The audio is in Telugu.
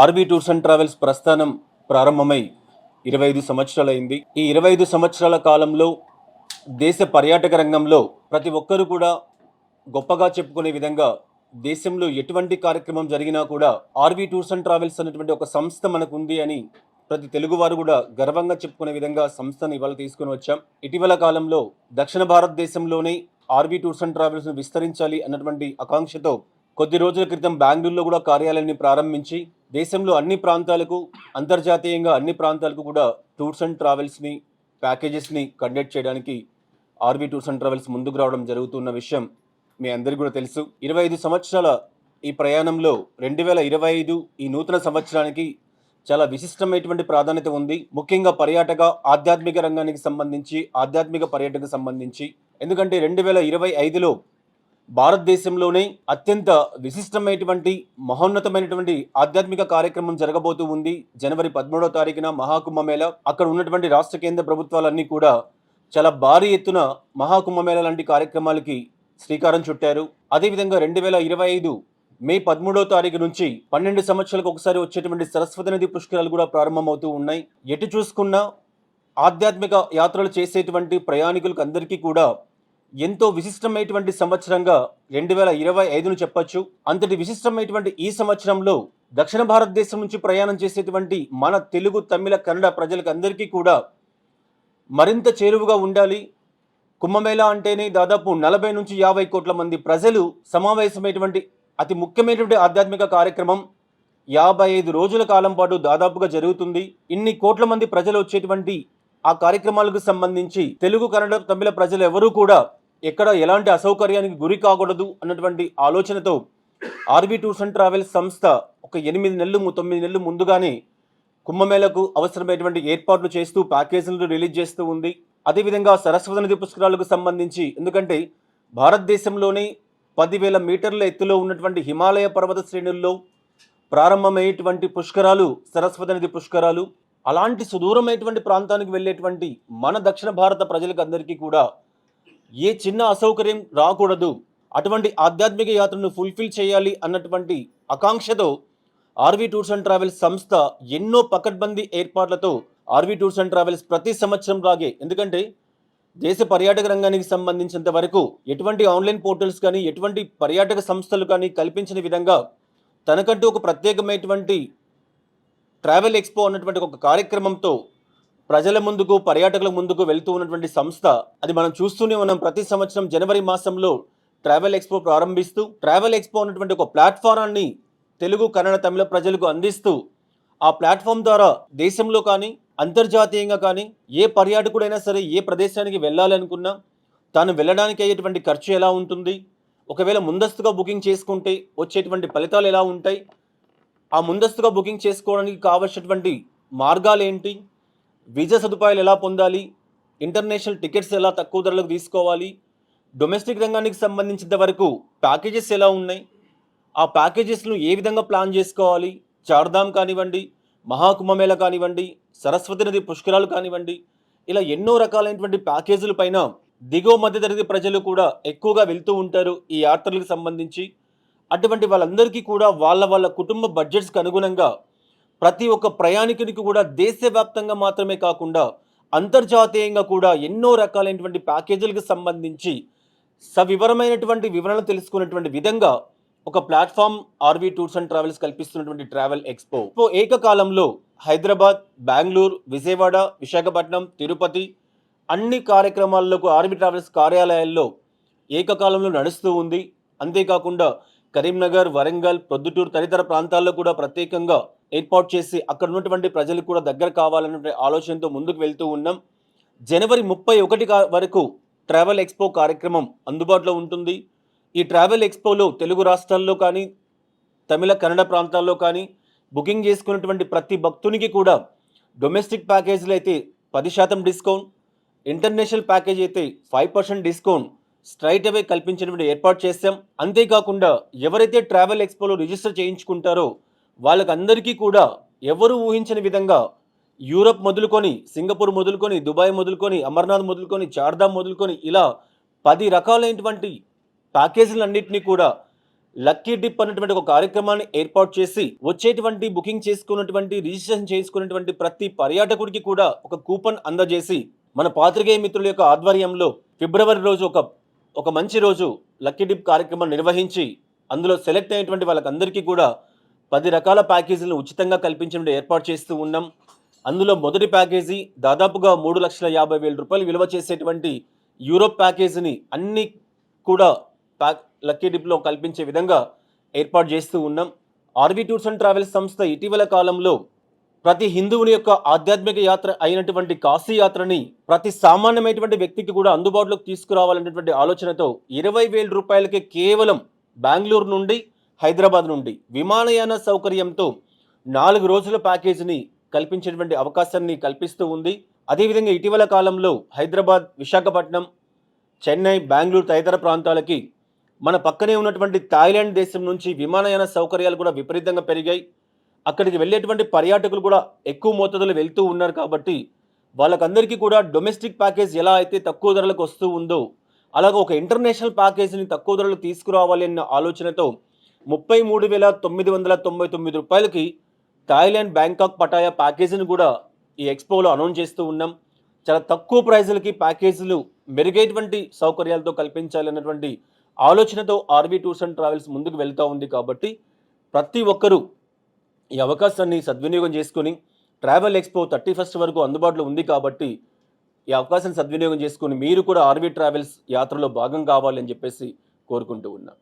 ఆర్బీ టూర్స్ అండ్ ట్రావెల్స్ ప్రస్థానం ప్రారంభమై 25 సంవత్సరాలైంది. ఈ 25 సంవత్సరాల కాలంలో దేశ పర్యాటక రంగంలో ప్రతి ఒక్కరూ కూడా గొప్పగా చెప్పుకునే విధంగా దేశంలో ఎటువంటి కార్యక్రమం జరిగినా కూడా ఆర్బీ టూర్స్ అండ్ ట్రావెల్స్ అనేటువంటి ఒక సంస్థ మనకు ఉంది అని ప్రతి తెలుగువారు కూడా గర్వంగా చెప్పుకునే విధంగా సంస్థను ఇవాళ తీసుకుని వచ్చాం. ఇటీవల కాలంలో దక్షిణ భారతదేశంలోనే ఆర్బీ టూర్స్ అండ్ ట్రావెల్స్ను విస్తరించాలి అన్నటువంటి ఆకాంక్షతో కొద్ది రోజుల క్రితం బెంగళూరులో కూడా కార్యాలయాన్ని ప్రారంభించి దేశంలో అన్ని ప్రాంతాలకు, అంతర్జాతీయంగా అన్ని ప్రాంతాలకు కూడా టూర్స్ అండ్ ట్రావెల్స్ని, ప్యాకేజెస్ని కండక్ట్ చేయడానికి ఆర్బీ టూర్స్ అండ్ ట్రావెల్స్ ముందుకు రావడం జరుగుతున్న విషయం మీ అందరికీ కూడా తెలుసు. 25 సంవత్సరాల ఈ ప్రయాణంలో 2025 ఈ నూతన సంవత్సరానికి చాలా విశిష్టమైనటువంటి ప్రాధాన్యత ఉంది. ముఖ్యంగా ఆధ్యాత్మిక రంగానికి సంబంధించి, ఆధ్యాత్మిక పర్యటనకు సంబంధించి. ఎందుకంటే 2025లో భారతదేశంలోనే అత్యంత విశిష్టమైనటువంటి మహోన్నతమైనటువంటి ఆధ్యాత్మిక కార్యక్రమం జరగబోతూ ఉంది. జనవరి 13వ తారీఖున మహాకుంభమేళ. అక్కడ ఉన్నటువంటి రాష్ట్ర కేంద్ర ప్రభుత్వాలన్నీ కూడా చాలా భారీ ఎత్తున మహాకుంభమేళ లాంటి కార్యక్రమాలకి శ్రీకారం చుట్టారు. అదేవిధంగా 2025 మే 13వ తారీఖు నుంచి 12 సంవత్సరాలకు ఒకసారి వచ్చేటువంటి సరస్వతి నది పుష్కరాలు కూడా ప్రారంభమవుతూ ఉన్నాయి. ఎటు చూసుకున్నా ఆధ్యాత్మిక యాత్రలు చేసేటువంటి ప్రయాణికులకు అందరికీ కూడా ఎంతో విశిష్టమైనటువంటి సంవత్సరంగా 2025ను చెప్పొచ్చు. అంతటి విశిష్టమైనటువంటి ఈ సంవత్సరంలో దక్షిణ భారతదేశం నుంచి ప్రయాణం చేసేటువంటి మన తెలుగు, తమిళ, కన్నడ ప్రజలకు అందరికీ కూడా మరింత చేరువుగా ఉండాలి. కుంభమేళా అంటేనే దాదాపు 40 నుంచి 50 కోట్ల మంది ప్రజలు సమావేశమైనటువంటి అతి ముఖ్యమైనటువంటి ఆధ్యాత్మిక కార్యక్రమం 55 రోజుల కాలం పాటు దాదాపుగా జరుగుతుంది. ఇన్ని కోట్ల మంది ప్రజలు వచ్చేటువంటి ఆ కార్యక్రమాలకు సంబంధించి తెలుగు, కన్నడ, తమిళ ప్రజలు ఎవరూ కూడా ఎక్కడ ఎలాంటి అసౌకర్యానికి గురి కాకూడదు అన్నటువంటి ఆలోచనతో ఆర్బీ టూర్స్ అండ్ ట్రావెల్స్ సంస్థ ఒక 8 నెలలు 9 నెలలు ముందుగానే కుంభమేళకు అవసరమైనటువంటి ఏర్పాట్లు చేస్తూ ప్యాకేజీలను రిలీజ్ చేస్తూ ఉంది. అదేవిధంగా సరస్వతి నది పుష్కరాలకు సంబంధించి, ఎందుకంటే భారతదేశంలోనే 10,000 మీటర్ల ఎత్తులో ఉన్నటువంటి హిమాలయ పర్వత శ్రేణుల్లో ప్రారంభమయ్యేటువంటి పుష్కరాలు సరస్వతి నది పుష్కరాలు. అలాంటి సుదూరమైనటువంటి ప్రాంతానికి వెళ్ళేటువంటి మన దక్షిణ భారత ప్రజలకు అందరికీ కూడా ఏ చిన్న అసౌకర్యం రాకూడదు, అటువంటి ఆధ్యాత్మిక యాత్రను ఫుల్ఫిల్ చేయాలి అన్నటువంటి ఆకాంక్షతో ఆర్బీ టూర్స్ అండ్ ట్రావెల్స్ సంస్థ ఎన్నో పకడ్బందీ ఏర్పాట్లతో ఆర్బీ టూర్స్ అండ్ ట్రావెల్స్ ప్రతి సంవత్సరం లాగే, ఎందుకంటే దేశ పర్యాటక రంగానికి సంబంధించినంత వరకు ఎటువంటి ఆన్లైన్ పోర్టల్స్ కానీ, ఎటువంటి పర్యాటక సంస్థలు కానీ కల్పించిన విధంగా తనకంటూ ఒక ప్రత్యేకమైనటువంటి ట్రావెల్ ఎక్స్పో అన్నటువంటి ఒక కార్యక్రమంతో ప్రజల ముందుకు, పర్యాటకుల ముందుకు వెళ్తూ ఉన్నటువంటి సంస్థ. అది మనం చూస్తూనే ఉన్నాం. ప్రతి సంవత్సరం జనవరి మాసంలో ట్రావెల్ ఎక్స్పో ప్రారంభిస్తూ ట్రావెల్ ఎక్స్పో అన్నటువంటి ఒక ప్లాట్ఫారాన్ని తెలుగు, కన్నడ, తమిళ ప్రజలకు అందిస్తూ ఆ ప్లాట్ఫామ్ ద్వారా దేశంలో కానీ, అంతర్జాతీయంగా కానీ ఏ పర్యాటకుడైనా సరే ఏ ప్రదేశానికి వెళ్ళాలనుకున్నా తాను వెళ్ళడానికి అయ్యేటువంటి ఖర్చు ఎలా ఉంటుంది, ఒకవేళ ముందస్తుగా బుకింగ్ చేసుకుంటే వచ్చేటువంటి ఫలితాలు ఎలా ఉంటాయి, ఆ ముందస్తుగా బుకింగ్ చేసుకోవడానికి కావలసినటువంటి మార్గాలు ఏంటి, వీసా సదుపాయాలు ఎలా పొందాలి, ఇంటర్నేషనల్ టికెట్స్ ఎలా తక్కువ ధరలకు తీసుకోవాలి, డొమెస్టిక్ రంగానికి సంబంధించినంత వరకు ప్యాకేజెస్ ఎలా ఉన్నాయి, ఆ ప్యాకేజెస్ను ఏ విధంగా ప్లాన్ చేసుకోవాలి, చార్ధామ్ కానివ్వండి, మహాకుంభమేళ కానివ్వండి, సరస్వతి నది పుష్కరాలు కానివ్వండి, ఇలా ఎన్నో రకాలైనటువంటి ప్యాకేజీల పైన దిగువ మధ్యతరగతి ప్రజలు కూడా ఎక్కువగా వెళ్తూ ఉంటారు ఈ యాత్రలకు సంబంధించి. అటువంటి వాళ్ళందరికీ కూడా వాళ్ళ కుటుంబ బడ్జెట్స్కి అనుగుణంగా ప్రతి ఒక్క ప్రయాణికునికి కూడా దేశవ్యాప్తంగా మాత్రమే కాకుండా అంతర్జాతీయంగా కూడా ఎన్నో రకాలైనటువంటి ప్యాకేజీలకు సంబంధించి సవివరమైనటువంటి వివరణలు తెలుసుకునేటువంటి విధంగా ఒక platform RB tours and travels కల్పిస్తున్నటువంటి ట్రావెల్ ఎక్స్పో ఏకకాలంలో హైదరాబాద్, బెంగళూరు, విజయవాడ, విశాఖపట్నం, తిరుపతి అన్ని కార్యక్రమాలకు ఆర్బీ ట్రావెల్స్ కార్యాలయాల్లో ఏకకాలంలో నడుస్తూ ఉంది. అంతేకాకుండా కరీంనగర్, వరంగల్, ప్రొద్దుటూరు తదితర ప్రాంతాల్లో కూడా ప్రత్యేకంగా ఏర్పాటు చేసి అక్కడ ఉన్నటువంటి ప్రజలకు కూడా దగ్గర కావాలనే ఆలోచనతో ముందుకు వెళ్తూ ఉన్నాం. జనవరి 31 వరకు ట్రావెల్ ఎక్స్పో కార్యక్రమం అందుబాటులో ఉంటుంది. ఈ ట్రావెల్ ఎక్స్పోలో తెలుగు రాష్ట్రాల్లో కానీ, తమిళ, కన్నడ ప్రాంతాల్లో కానీ బుకింగ్ చేసుకున్నటువంటి ప్రతి భక్తునికి కూడా డొమెస్టిక్ ప్యాకేజీలు అయితే 10% డిస్కౌంట్, ఇంటర్నేషనల్ ప్యాకేజ్ అయితే 5% డిస్కౌంట్ స్ట్రైట్ అవే కల్పించినటువంటి ఏర్పాటు చేశాం. అంతేకాకుండా ఎవరైతే ట్రావెల్ ఎక్స్పోలో రిజిస్టర్ చేయించుకుంటారో వాళ్ళకందరికీ కూడా ఎవరు ఊహించని విధంగా యూరప్ మొదలుకొని, సింగపూర్ మొదలుకొని, దుబాయ్ మొదలుకొని, అమర్నాథ్ మొదలుకొని, చార్ధామ్ మొదలుకొని ఇలా 10 రకాలైనటువంటి ప్యాకేజీలన్నింటినీ కూడా లక్కీ డిప్ అన్నటువంటి ఒక కార్యక్రమాన్ని ఏర్పాటు చేసి వచ్చేటువంటి బుకింగ్ చేసుకున్నటువంటి రిజిస్ట్రేషన్ చేసుకున్నటువంటి ప్రతి పర్యాటకుడికి కూడా ఒక కూపన్ అందజేసి మన పాత్రికేయ మిత్రుల యొక్క ఆధ్వర్యంలో ఫిబ్రవరి రోజు ఒక మంచి రోజు లక్కీ డిప్ కార్యక్రమం నిర్వహించి అందులో సెలెక్ట్ అయినటువంటి వాళ్ళకందరికీ కూడా 10 రకాల ప్యాకేజీలను ఉచితంగా కల్పించడం ఏర్పాటు చేస్తూ ఉన్నాం. అందులో మొదటి ప్యాకేజీ దాదాపుగా 3,50,000 రూపాయలు విలువ చేసేటువంటి యూరోప్ ప్యాకేజీని అన్ని కూడా లక్కీ డిప్లో కల్పించే విధంగా ఏర్పాటు చేస్తూ ఉన్నాం. ఆర్వి టూర్స్ అండ్ ట్రావెల్స్ సంస్థ ఇటీవల కాలంలో ప్రతి హిందువుని యొక్క ఆధ్యాత్మిక యాత్ర అయినటువంటి కాశీ యాత్రని ప్రతి సామాన్యమైనటువంటి వ్యక్తికి కూడా అందుబాటులోకి తీసుకురావాలనేటువంటి ఆలోచనతో 20,000 రూపాయలకే కేవలం బెంగళూరు నుండి హైదరాబాద్ నుండి విమానయాన సౌకర్యంతో 4 రోజుల ప్యాకేజీని కల్పించేటువంటి అవకాశాన్ని కల్పిస్తూ ఉంది. అదేవిధంగా ఇటీవల కాలంలో హైదరాబాద్, విశాఖపట్నం, చెన్నై, బెంగళూరు తదితర ప్రాంతాలకి మన పక్కనే ఉన్నటువంటి థాయిలాండ్ దేశం నుంచి విమానయాన సౌకర్యాలు కూడా విపరీతంగా పెరిగాయి. అక్కడికి వెళ్ళేటువంటి పర్యాటకులు కూడా ఎక్కువ మోతాదులో వెళ్తూ ఉన్నారు కాబట్టి వాళ్ళకందరికీ కూడా డొమెస్టిక్ ప్యాకేజ్ ఎలా అయితే తక్కువ ధరలకు వస్తూ ఉందో అలాగే ఒక ఇంటర్నేషనల్ ప్యాకేజీని తక్కువ ధరలకు తీసుకురావాలి అన్న ఆలోచనతో 33,999 రూపాయలకి థాయిలాండ్, బ్యాంకాక్, పటాయా ప్యాకేజీని కూడా ఈ ఎక్స్పోలో అనౌన్స్ చేస్తూ ఉన్నాం. చాలా తక్కువ ప్రైజులకి ప్యాకేజీలు మెరుగైనటువంటి సౌకర్యాలతో కల్పించాలన్నటువంటి ఆలోచనతో ఆర్వి టూర్స్ అండ్ ట్రావెల్స్ ముందుకు వెళ్తూ ఉంది. కాబట్టి ప్రతి ఒక్కరూ ఈ అవకాశాన్ని సద్వినియోగం చేసుకొని ట్రావెల్ ఎక్స్పో 31 వరకు అందుబాటులో ఉంది కాబట్టి ఈ అవకాశాన్ని సద్వినియోగం చేసుకొని మీరు కూడా ఆర్వి ట్రావెల్స్ యాత్రలో భాగం కావాలని చెప్పేసి కోరుకుంటూ ఉన్నాం.